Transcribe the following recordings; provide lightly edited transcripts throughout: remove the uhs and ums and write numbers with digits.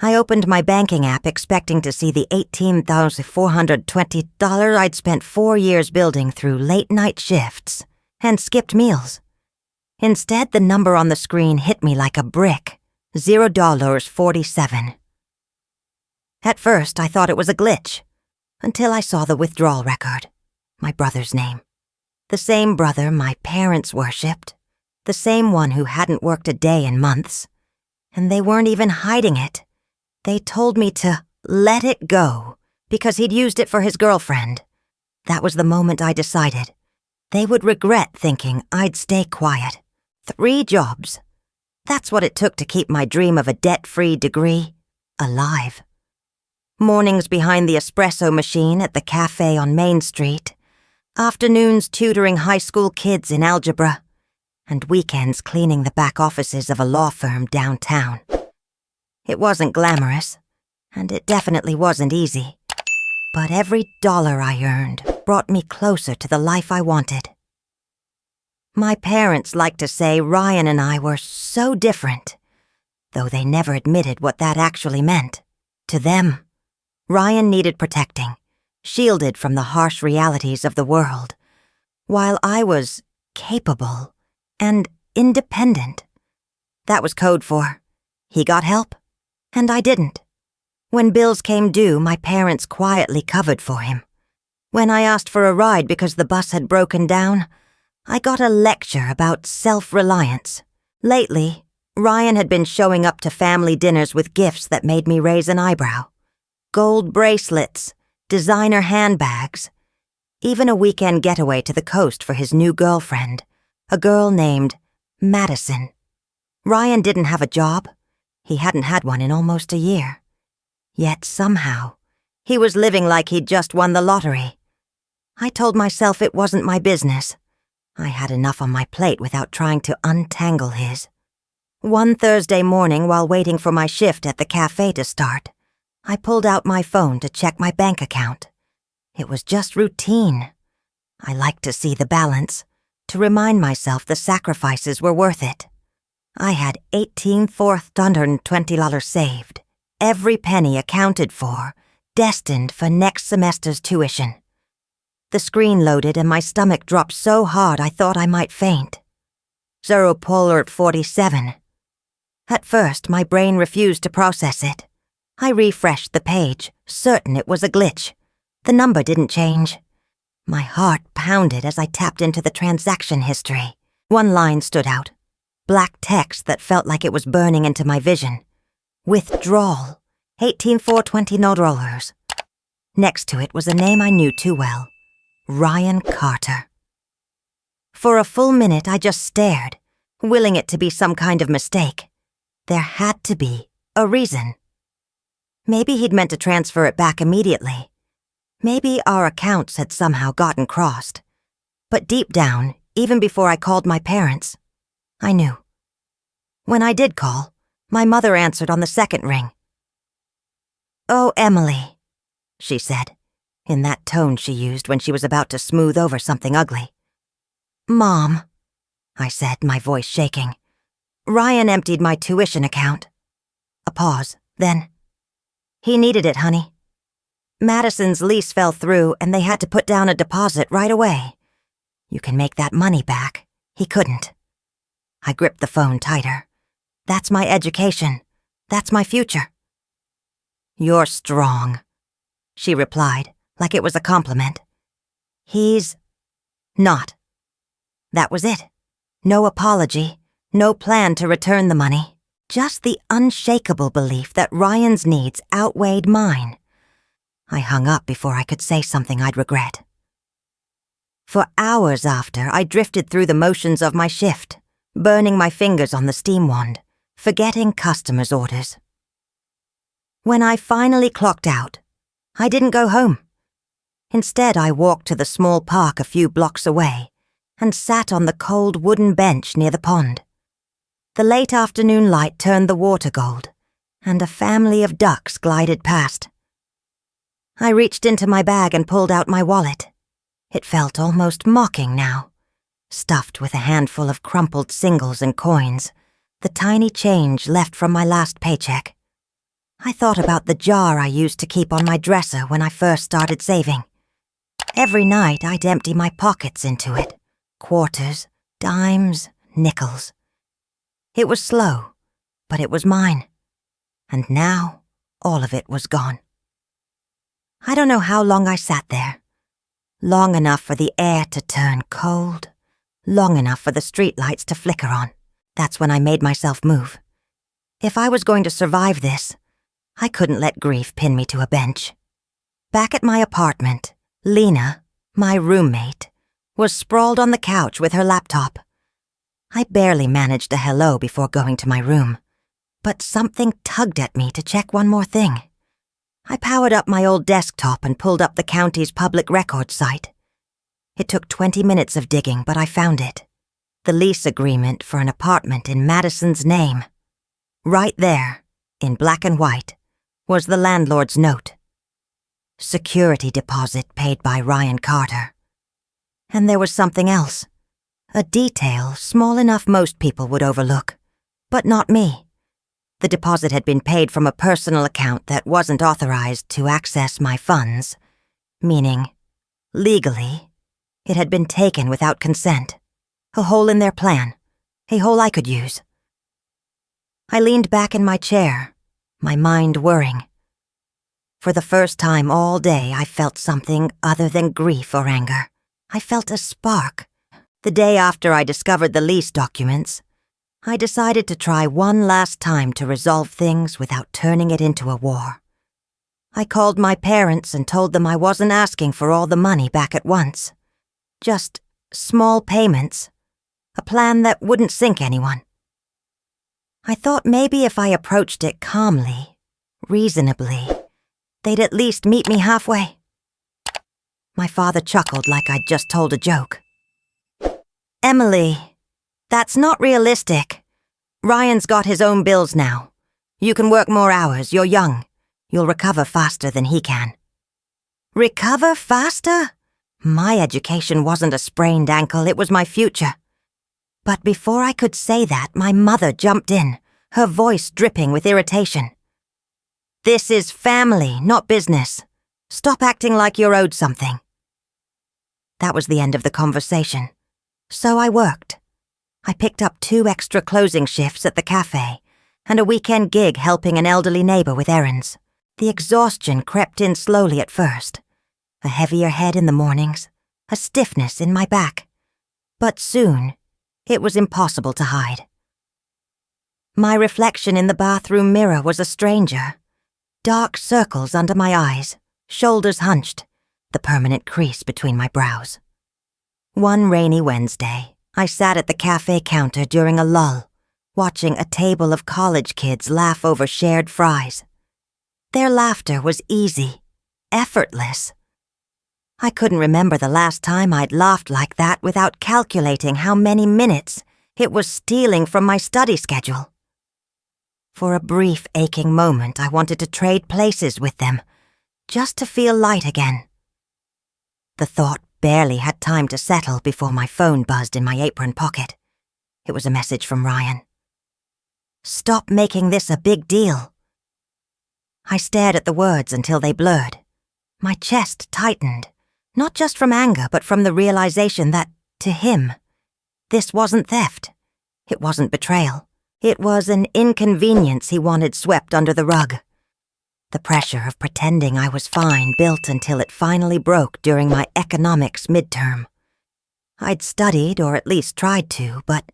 I opened my banking app expecting to see the $18,420 I'd spent 4 years building through late-night shifts and skipped meals. Instead, the number on the screen hit me like a brick, $0.47. At first, I thought it was a glitch, until I saw the withdrawal record, my brother's name. The same brother my parents worshipped, the same one who hadn't worked a day in months. And they weren't even hiding it. They told me to let it go because he'd used it for his girlfriend. That was the moment I decided. They would regret thinking I'd stay quiet. 3 jobs. That's what it took to keep my dream of a debt-free degree alive. Mornings behind the espresso machine at the cafe on Main Street. Afternoons tutoring high school kids in algebra. And weekends cleaning the back offices of a law firm downtown. It wasn't glamorous, and it definitely wasn't easy. But every dollar I earned brought me closer to the life I wanted. My parents liked to say Ryan and I were so different, though they never admitted what that actually meant. To them, Ryan needed protecting, shielded from the harsh realities of the world, while I was capable and independent. That was code for he got help, and I didn't. When bills came due, my parents quietly covered for him. When I asked for a ride because the bus had broken down, I got a lecture about self-reliance. Lately, Ryan had been showing up to family dinners with gifts that made me raise an eyebrow. Gold bracelets, designer handbags, even a weekend getaway to the coast for his new girlfriend, a girl named Madison. Ryan didn't have a job. He hadn't had one in almost a year. Yet somehow, he was living like he'd just won the lottery. I told myself it wasn't my business. I had enough on my plate without trying to untangle his. One Thursday morning, while waiting for my shift at the cafe to start, I pulled out my phone to check my bank account. It was just routine. I liked to see the balance, to remind myself the sacrifices were worth it. I had $18,420 saved, every penny accounted for, destined for next semester's tuition. The screen loaded and my stomach dropped so hard I thought I might faint. $0.47. At first, my brain refused to process it. I refreshed the page, certain it was a glitch. The number didn't change. My heart pounded as I tapped into the transaction history. One line stood out. Black text that felt like it was burning into my vision. Withdrawal. $18,420. Next to it was a name I knew too well. Ryan Carter. For a full minute, I just stared, willing it to be some kind of mistake. There had to be a reason. Maybe he'd meant to transfer it back immediately. Maybe our accounts had somehow gotten crossed. But deep down, even before I called my parents, I knew. When I did call, my mother answered on the second ring. "Oh, Emily," she said, in that tone she used when she was about to smooth over something ugly. "Mom," I said, my voice shaking. "Ryan emptied my tuition account." A pause, then, "He needed it, honey. Madison's lease fell through and they had to put down a deposit right away. You can make that money back. He couldn't." I gripped the phone tighter. "That's my education. That's my future." "You're strong," she replied, like it was a compliment. "He's not." That was it. No apology, no plan to return the money. Just the unshakable belief that Ryan's needs outweighed mine. I hung up before I could say something I'd regret. For hours after, I drifted through the motions of my shift, burning my fingers on the steam wand, forgetting customers' orders. When I finally clocked out, I didn't go home. Instead, I walked to the small park a few blocks away and sat on the cold wooden bench near the pond. The late afternoon light turned the water gold, and a family of ducks glided past. I reached into my bag and pulled out my wallet. It felt almost mocking now, stuffed with a handful of crumpled singles and coins, the tiny change left from my last paycheck. I thought about the jar I used to keep on my dresser when I first started saving. Every night I'd empty my pockets into it. Quarters, dimes, nickels. It was slow, but it was mine. And now, all of it was gone. I don't know how long I sat there. Long enough for the air to turn cold. Long enough for the streetlights to flicker on. That's when I made myself move. If I was going to survive this, I couldn't let grief pin me to a bench. Back at my apartment, Lena, my roommate, was sprawled on the couch with her laptop. I barely managed a hello before going to my room, but something tugged at me to check one more thing. I powered up my old desktop and pulled up the county's public records site. It took 20 minutes of digging, but I found it. The lease agreement for an apartment in Madison's name. Right there, in black and white, was the landlord's note. Security deposit paid by Ryan Carter. And there was something else. A detail small enough most people would overlook, but not me. The deposit had been paid from a personal account that wasn't authorized to access my funds, meaning, legally, it had been taken without consent. A hole in their plan, a hole I could use. I leaned back in my chair, my mind whirring. For the first time all day, I felt something other than grief or anger. I felt a spark. The day after I discovered the lease documents, I decided to try one last time to resolve things without turning it into a war. I called my parents and told them I wasn't asking for all the money back at once. Just small payments. A plan that wouldn't sink anyone. I thought maybe if I approached it calmly, reasonably, they'd at least meet me halfway. My father chuckled like I'd just told a joke. Emily, that's not realistic. Ryan's got his own bills now. You can work more hours, you're young. You'll recover faster than he can. Recover faster? My education wasn't a sprained ankle, it was my future. But before I could say that, my mother jumped in, her voice dripping with irritation. This is family, not business. Stop acting like you're owed something. That was the end of the conversation. So I worked. I picked up 2 extra closing shifts at the cafe and a weekend gig helping an elderly neighbor with errands. The exhaustion crept in slowly at first. A heavier head in the mornings, a stiffness in my back. But soon, it was impossible to hide. My reflection in the bathroom mirror was a stranger. Dark circles under my eyes, shoulders hunched, the permanent crease between my brows. One rainy Wednesday, I sat at the cafe counter during a lull, watching a table of college kids laugh over shared fries. Their laughter was easy, effortless. I couldn't remember the last time I'd laughed like that without calculating how many minutes it was stealing from my study schedule. For a brief, aching moment, I wanted to trade places with them, just to feel light again. The thought barely had time to settle before my phone buzzed in my apron pocket. It was a message from Ryan. Stop making this a big deal. I stared at the words until they blurred. My chest tightened. Not just from anger, but from the realization that, to him, this wasn't theft. It wasn't betrayal. It was an inconvenience he wanted swept under the rug. The pressure of pretending I was fine built until it finally broke during my economics midterm. I'd studied, or at least tried to, but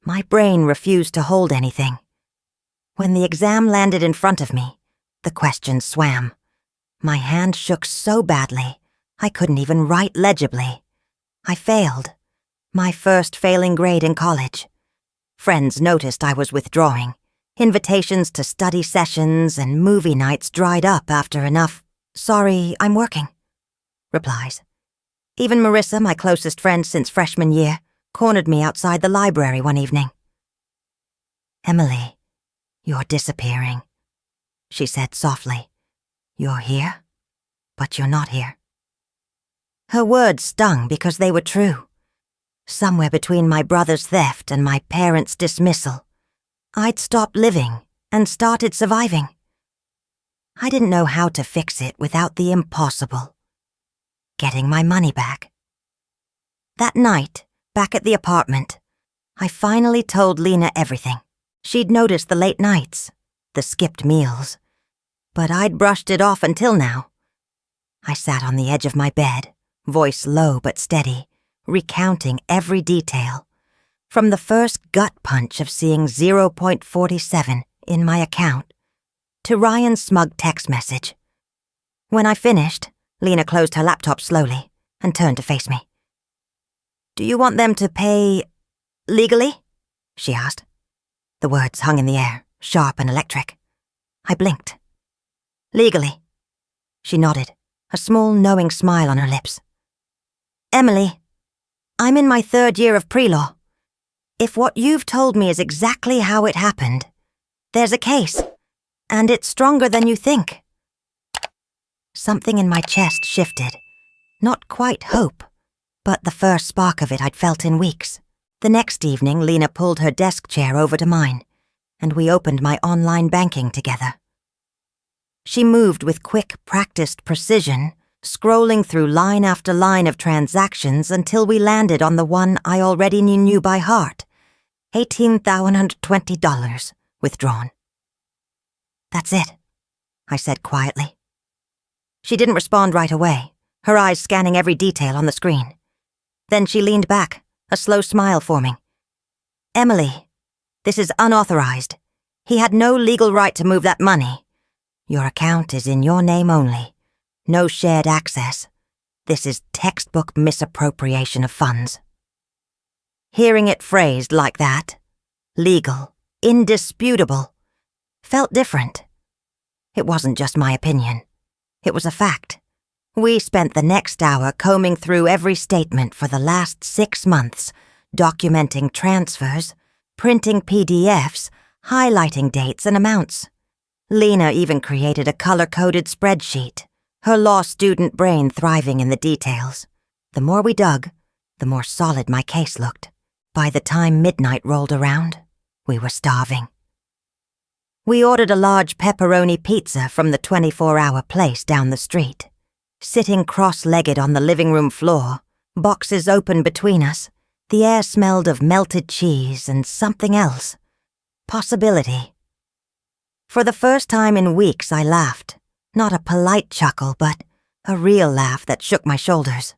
my brain refused to hold anything. When the exam landed in front of me, the questions swam. My hand shook so badly, I couldn't even write legibly. I failed. My first failing grade in college. Friends noticed I was withdrawing. Invitations to study sessions and movie nights dried up after enough, "Sorry, I'm working," replies. Even Marissa, my closest friend since freshman year, cornered me outside the library one evening. "Emily, you're disappearing," she said softly. "You're here, but you're not here." Her words stung because they were true. Somewhere between my brother's theft and my parents' dismissal, I'd stopped living and started surviving. I didn't know how to fix it without the impossible: getting my money back. That night, back at the apartment, I finally told Lena everything. She'd noticed the late nights, the skipped meals, but I'd brushed it off until now. I sat on the edge of my bed, voice low but steady, recounting every detail, from the first gut punch of seeing 0.47 in my account to Ryan's smug text message. When I finished, Lena closed her laptop slowly and turned to face me. "Do you want them to pay legally?" she asked. The words hung in the air, sharp and electric. I blinked. "Legally." She nodded, a small knowing smile on her lips. "Emily, I'm in my 3rd year of pre-law. If what you've told me is exactly how it happened, there's a case, and it's stronger than you think." Something in my chest shifted. Not quite hope, but the first spark of it I'd felt in weeks. The next evening, Lena pulled her desk chair over to mine, and we opened my online banking together. She moved with quick, practiced precision, scrolling through line after line of transactions until we landed on the one I already knew by heart: $18,120 withdrawn. "That's it," I said quietly. She didn't respond right away, her eyes scanning every detail on the screen. Then she leaned back, a slow smile forming. "Emily, this is unauthorized. He had no legal right to move that money. Your account is in your name only. No shared access. This is textbook misappropriation of funds." Hearing it phrased like that, legal, indisputable, felt different. It wasn't just my opinion. It was a fact. We spent the next hour combing through every statement for the last 6 months, documenting transfers, printing PDFs, highlighting dates and amounts. Lena even created a color-coded spreadsheet, her law student brain thriving in the details. The more we dug, the more solid my case looked. By the time midnight rolled around, we were starving. We ordered a large pepperoni pizza from the 24-hour place down the street. Sitting cross-legged on the living room floor, boxes open between us, the air smelled of melted cheese and something else. Possibility. For the first time in weeks, I laughed. Not a polite chuckle, but a real laugh that shook my shoulders.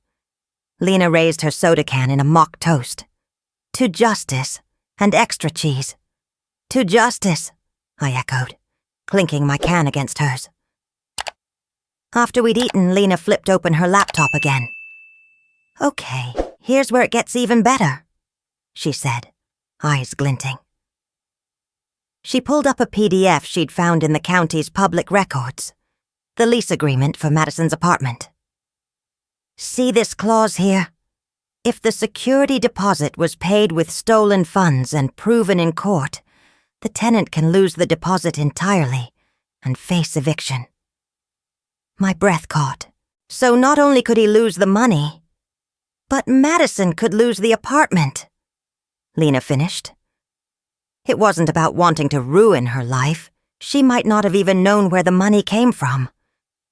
Lena raised her soda can in a mock toast. "To justice, and extra cheese." "To justice," I echoed, clinking my can against hers. After we'd eaten, Lena flipped open her laptop again. "Okay, here's where it gets even better," she said, eyes glinting. She pulled up a PDF she'd found in the county's public records, the lease agreement for Madison's apartment. "See this clause here? If the security deposit was paid with stolen funds and proven in court, the tenant can lose the deposit entirely and face eviction." My breath caught. So not only could he lose the money, but Madison could lose the apartment. Lena finished. It wasn't about wanting to ruin her life. She might not have even known where the money came from.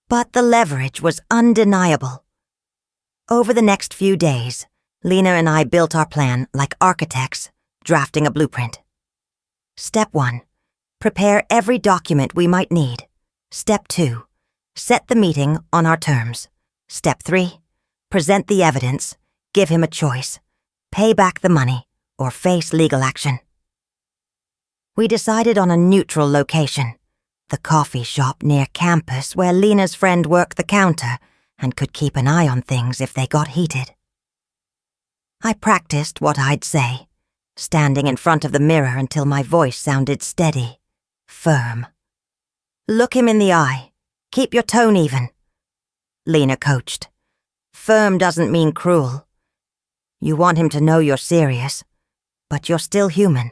But the leverage was undeniable. Over the next few days, Lena and I built our plan like architects, drafting a blueprint. Step 1. Prepare every document we might need. Step 2. Set the meeting on our terms. Step 3. Present the evidence, give him a choice, pay back the money, or face legal action. We decided on a neutral location, the coffee shop near campus where Lena's friend worked the counter and could keep an eye on things if they got heated. I practiced what I'd say, standing in front of the mirror until my voice sounded steady, firm. "Look him in the eye. Keep your tone even," Lena coached. "Firm doesn't mean cruel. You want him to know you're serious, but you're still human."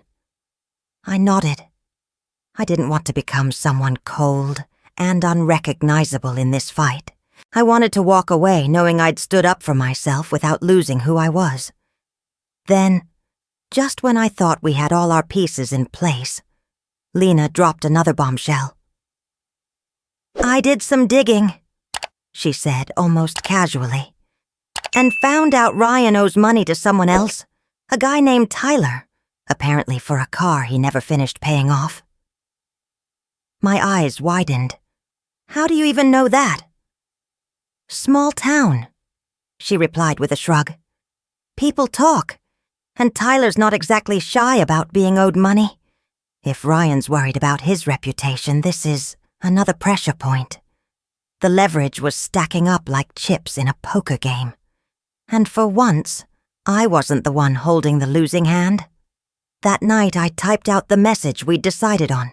I nodded. I didn't want to become someone cold and unrecognizable in this fight. I wanted to walk away knowing I'd stood up for myself without losing who I was. Then, just when I thought we had all our pieces in place, Lena dropped another bombshell. I did some digging, she said almost casually, and found out Ryan owes money to someone else, a guy named Tyler, apparently for a car he never finished paying off. My eyes widened. How do you even know that? Small town, she replied with a shrug. People talk, and Tyler's not exactly shy about being owed money. If Ryan's worried about his reputation, this is another pressure point. The leverage was stacking up like chips in a poker game. And for once, I wasn't the one holding the losing hand. That night I typed out the message we'd decided on.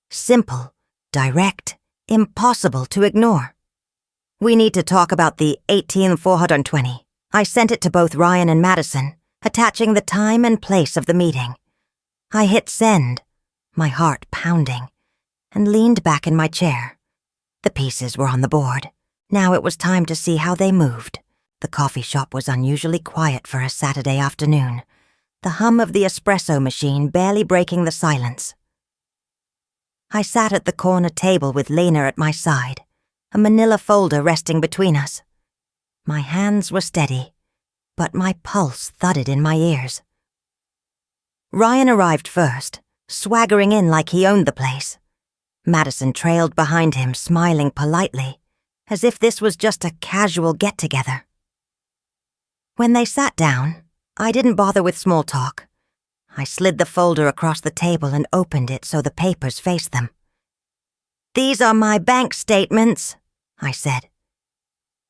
Simple, direct, impossible to ignore. We need to talk about the 18,420. I sent it to both Ryan and Madison, attaching the time and place of the meeting. I hit send, my heart pounding, and leaned back in my chair. The pieces were on the board. Now it was time to see how they moved. The coffee shop was unusually quiet for a Saturday afternoon, the hum of the espresso machine barely breaking the silence. I sat at the corner table with Lena at my side, a manila folder resting between us. My hands were steady, but my pulse thudded in my ears. Ryan arrived first, swaggering in like he owned the place. Madison trailed behind him, smiling politely, as if this was just a casual get-together. When they sat down, I didn't bother with small talk. I slid the folder across the table and opened it so the papers faced them. "These are my bank statements," I said.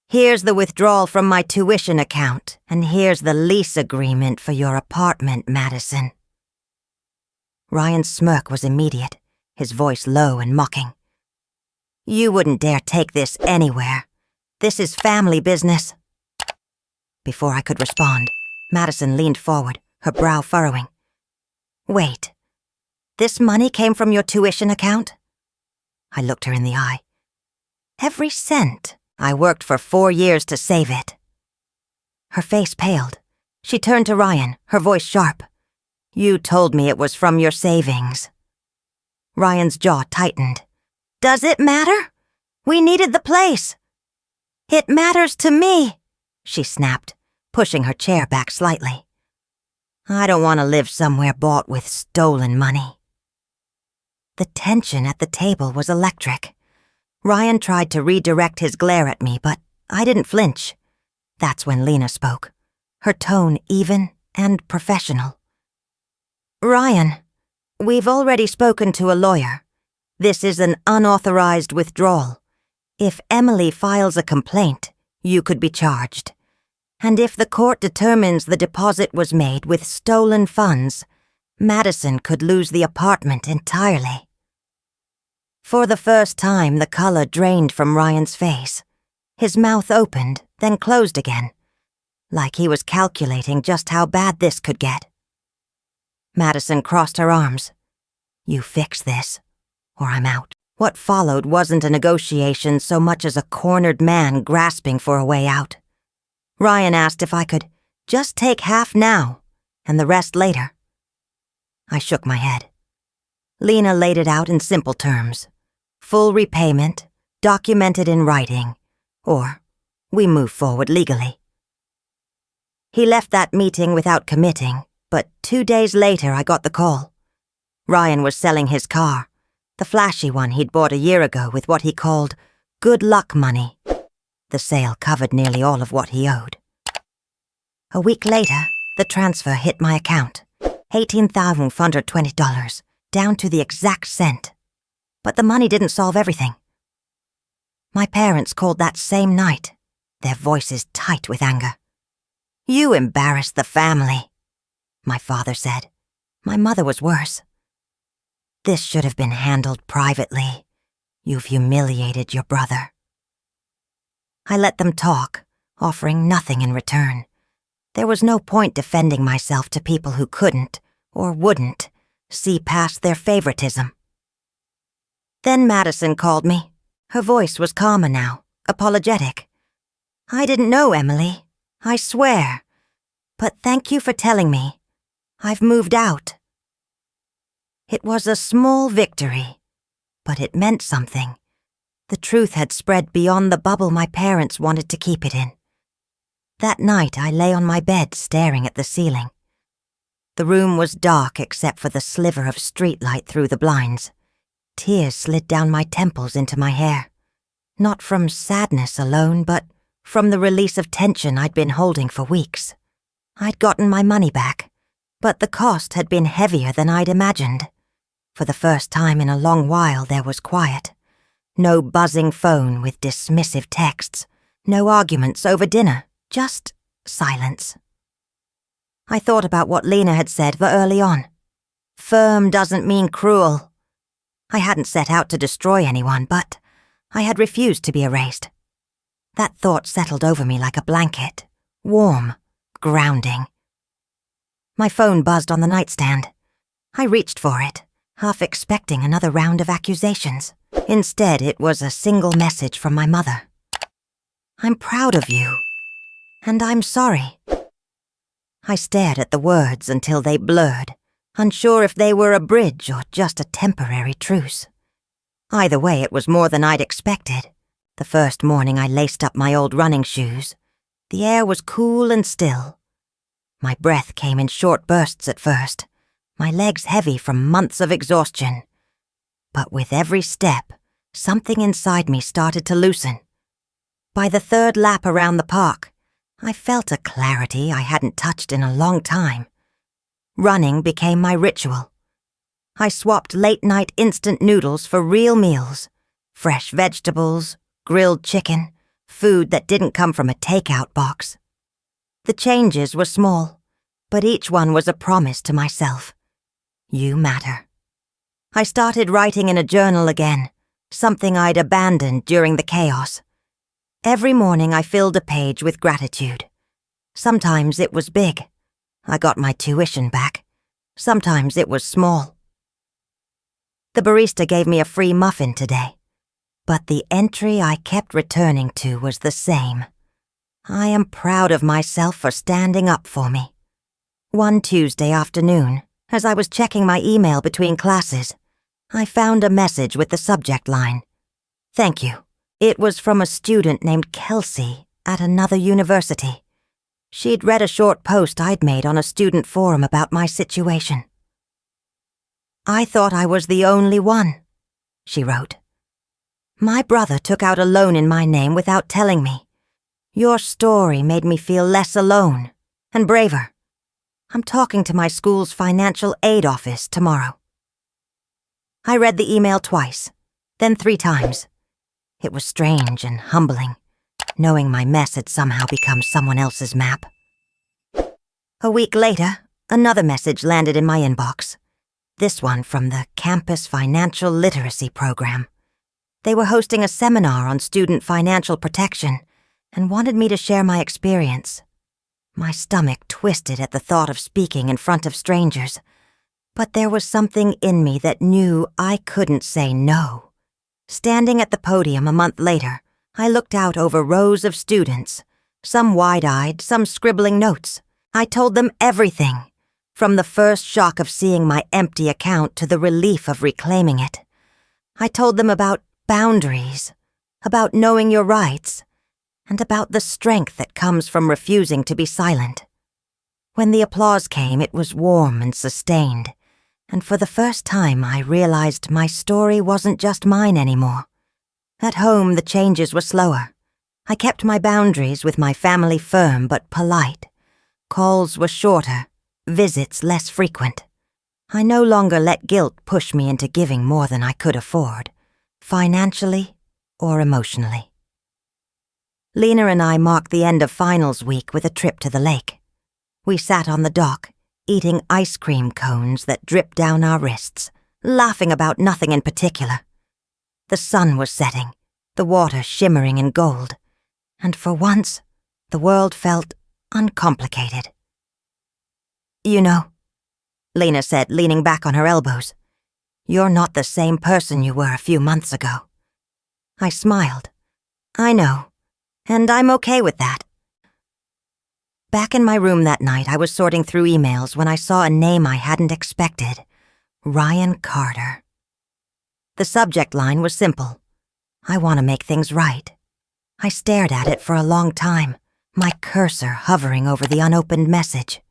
"Here's the withdrawal from my tuition account, and here's the lease agreement for your apartment, Madison." Ryan's smirk was immediate, his voice low and mocking. "You wouldn't dare take this anywhere. This is family business." Before I could respond, Madison leaned forward, her brow furrowing. "Wait, this money came from your tuition account?" I looked her in the eye. "Every cent. I worked for 4 years to save it." Her face paled. She turned to Ryan, her voice sharp. "You told me it was from your savings." Ryan's jaw tightened. "Does it matter? We needed the place." "It matters to me," she snapped, pushing her chair back slightly. "I don't want to live somewhere bought with stolen money." The tension at the table was electric. Ryan tried to redirect his glare at me, but I didn't flinch. That's when Lena spoke, her tone even and professional. "Ryan, we've already spoken to a lawyer. This is an unauthorized withdrawal. If Emily files a complaint, you could be charged. And if the court determines the deposit was made with stolen funds, Madison could lose the apartment entirely." For the first time, the color drained from Ryan's face. His mouth opened, then closed again, like he was calculating just how bad this could get. Madison crossed her arms. "You fix this, or I'm out." What followed wasn't a negotiation so much as a cornered man grasping for a way out. Ryan asked if I could just take half now, and the rest later. I shook my head. Lena laid it out in simple terms. Full repayment, documented in writing, or we move forward legally. He left that meeting without committing, but 2 days later I got the call. Ryan was selling his car, the flashy one he'd bought a year ago with what he called good luck money. The sale covered nearly all of what he owed. A week later, the transfer hit my account, $18,420, down to the exact cent. But the money didn't solve everything. My parents called that same night, their voices tight with anger. "You embarrassed the family," my father said. My mother was worse. "This should have been handled privately. You've humiliated your brother." I let them talk, offering nothing in return. There was no point defending myself to people who couldn't, or wouldn't, see past their favoritism. Then Madison called me. Her voice was calmer now, apologetic. "I didn't know Emily, I swear. But thank you for telling me. I've moved out." It was a small victory, but it meant something. The truth had spread beyond the bubble my parents wanted to keep it in. That night I lay on my bed staring at the ceiling. The room was dark except for the sliver of streetlight through the blinds. Tears slid down my temples into my hair. Not from sadness alone, but from the release of tension I'd been holding for weeks. I'd gotten my money back, but the cost had been heavier than I'd imagined. For the first time in a long while there was quiet. No buzzing phone with dismissive texts. No arguments over dinner. Just silence. I thought about what Lena had said for early on. Firm doesn't mean cruel. I hadn't set out to destroy anyone, but I had refused to be erased. That thought settled over me like a blanket. Warm. Grounding. My phone buzzed on the nightstand. I reached for it, half expecting another round of accusations. Instead, it was a single message from my mother. "I'm proud of you. And I'm sorry." I stared at the words until they blurred, unsure if they were a bridge or just a temporary truce. Either way, it was more than I'd expected. The first morning I laced up my old running shoes. The air was cool and still. My breath came in short bursts at first, my legs heavy from months of exhaustion. But with every step, something inside me started to loosen. By the third lap around the park, I felt a clarity I hadn't touched in a long time. Running became my ritual. I swapped late-night instant noodles for real meals, fresh vegetables, grilled chicken, food that didn't come from a takeout box. The changes were small, but each one was a promise to myself. You matter. I started writing in a journal again, something I'd abandoned during the chaos. Every morning I filled a page with gratitude. Sometimes it was big. I got my tuition back. Sometimes it was small. The barista gave me a free muffin today, but the entry I kept returning to was the same. I am proud of myself for standing up for me. One Tuesday afternoon, as I was checking my email between classes, I found a message with the subject line, "Thank you." It was from a student named Kelsey at another university. She'd read a short post I'd made on a student forum about my situation. "I thought I was the only one," she wrote. "My brother took out a loan in my name without telling me. Your story made me feel less alone and braver. I'm talking to my school's financial aid office tomorrow." I read the email twice, then 3 times. It was strange and humbling, knowing my mess had somehow become someone else's map. A week later, another message landed in my inbox. This one from the campus financial literacy program. They were hosting a seminar on student financial protection and wanted me to share my experience. My stomach twisted at the thought of speaking in front of strangers, but there was something in me that knew I couldn't say no. Standing at the podium a month later, I looked out over rows of students, some wide-eyed, some scribbling notes. I told them everything, from the first shock of seeing my empty account to the relief of reclaiming it. I told them about boundaries, about knowing your rights, and about the strength that comes from refusing to be silent. When the applause came, it was warm and sustained, and for the first time I realized my story wasn't just mine anymore. At home, the changes were slower. I kept my boundaries with my family firm but polite. Calls were shorter, visits less frequent. I no longer let guilt push me into giving more than I could afford, financially or emotionally. Lena and I marked the end of finals week with a trip to the lake. We sat on the dock, eating ice cream cones that dripped down our wrists, laughing about nothing in particular. The sun was setting, the water shimmering in gold, and for once, the world felt uncomplicated. "You know," Lena said, leaning back on her elbows, "you're not the same person you were a few months ago." I smiled. "I know, and I'm okay with that." Back in my room that night, I was sorting through emails when I saw a name I hadn't expected. Ryan Carter. The subject line was simple. I want to make things right. I stared at it for a long time, my cursor hovering over the unopened message.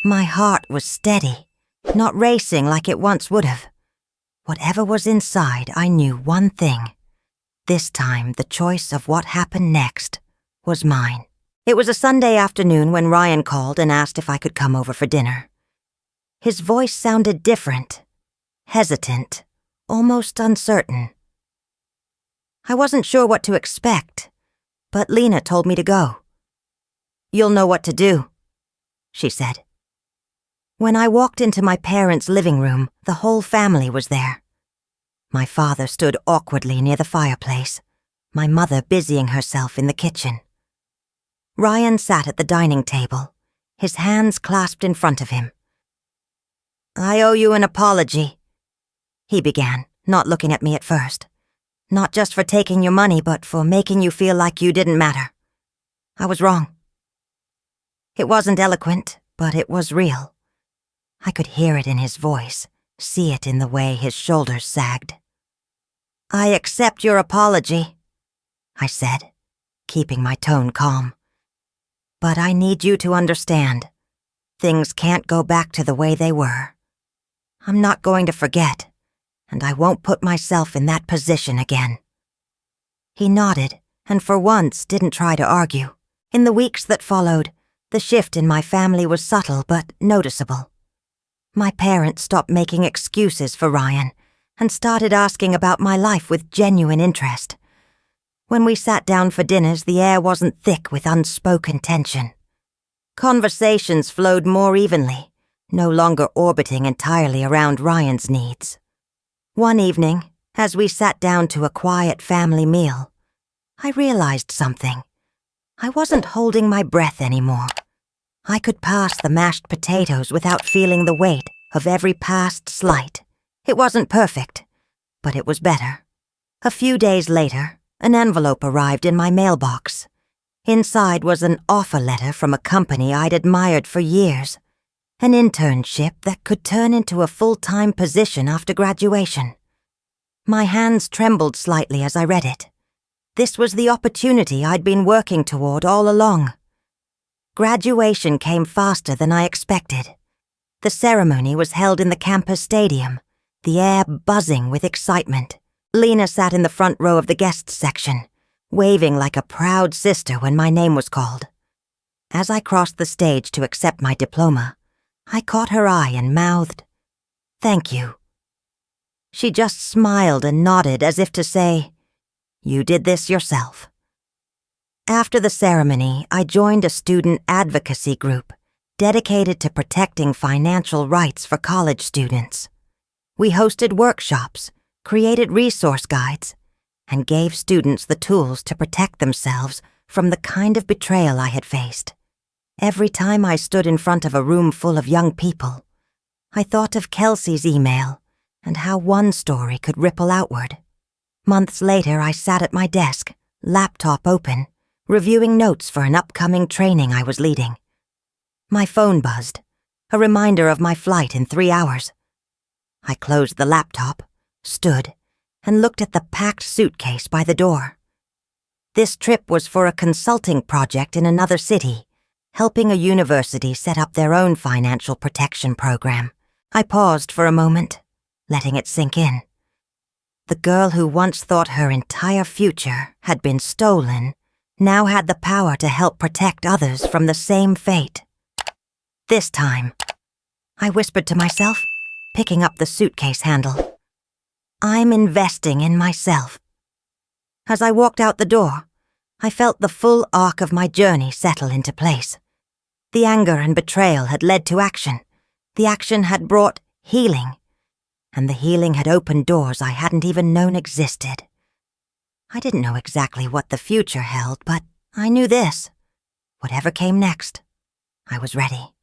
My heart was steady, not racing like it once would have. Whatever was inside, I knew one thing. This time, the choice of what happened next was mine. It was a Sunday afternoon when Ryan called and asked if I could come over for dinner. His voice sounded different, hesitant, almost uncertain. I wasn't sure what to expect, but Lena told me to go. "You'll know what to do," she said. When I walked into my parents' living room, the whole family was there. My father stood awkwardly near the fireplace, my mother busying herself in the kitchen. Ryan sat at the dining table, his hands clasped in front of him. "I owe you an apology," he began, not looking at me at first. "Not just for taking your money, but for making you feel like you didn't matter. I was wrong." It wasn't eloquent, but it was real. I could hear it in his voice, see it in the way his shoulders sagged. "I accept your apology," I said, keeping my tone calm. "But I need you to understand. Things can't go back to the way they were. I'm not going to forget, and I won't put myself in that position again." He nodded, and for once didn't try to argue. In the weeks that followed, the shift in my family was subtle but noticeable. My parents stopped making excuses for Ryan and started asking about my life with genuine interest. When we sat down for dinners, the air wasn't thick with unspoken tension. Conversations flowed more evenly, no longer orbiting entirely around Ryan's needs. One evening, as we sat down to a quiet family meal, I realized something. I wasn't holding my breath anymore. I could pass the mashed potatoes without feeling the weight of every past slight. It wasn't perfect, but it was better. A few days later, an envelope arrived in my mailbox. Inside was an offer letter from a company I'd admired for years, an internship that could turn into a full-time position after graduation. My hands trembled slightly as I read it. This was the opportunity I'd been working toward all along. Graduation came faster than I expected. The ceremony was held in the campus stadium, the air buzzing with excitement. Lena sat in the front row of the guests section, waving like a proud sister when my name was called. As I crossed the stage to accept my diploma, I caught her eye and mouthed, "Thank you." She just smiled and nodded as if to say, "You did this yourself." After the ceremony, I joined a student advocacy group dedicated to protecting financial rights for college students. We hosted workshops, created resource guides, and gave students the tools to protect themselves from the kind of betrayal I had faced. Every time I stood in front of a room full of young people, I thought of Kelsey's email and how one story could ripple outward. Months later, I sat at my desk, laptop open, reviewing notes for an upcoming training I was leading. My phone buzzed, a reminder of my flight in 3 hours. I closed the laptop, stood, and looked at the packed suitcase by the door. This trip was for a consulting project in another city, helping a university set up their own financial protection program. I paused for a moment, letting it sink in. The girl who once thought her entire future had been stolen now had the power to help protect others from the same fate. This time, I whispered to myself, picking up the suitcase handle, "I'm investing in myself." As I walked out the door, I felt the full arc of my journey settle into place. The anger and betrayal had led to action. The action had brought healing, and the healing had opened doors I hadn't even known existed. I didn't know exactly what the future held, but I knew this. Whatever came next, I was ready.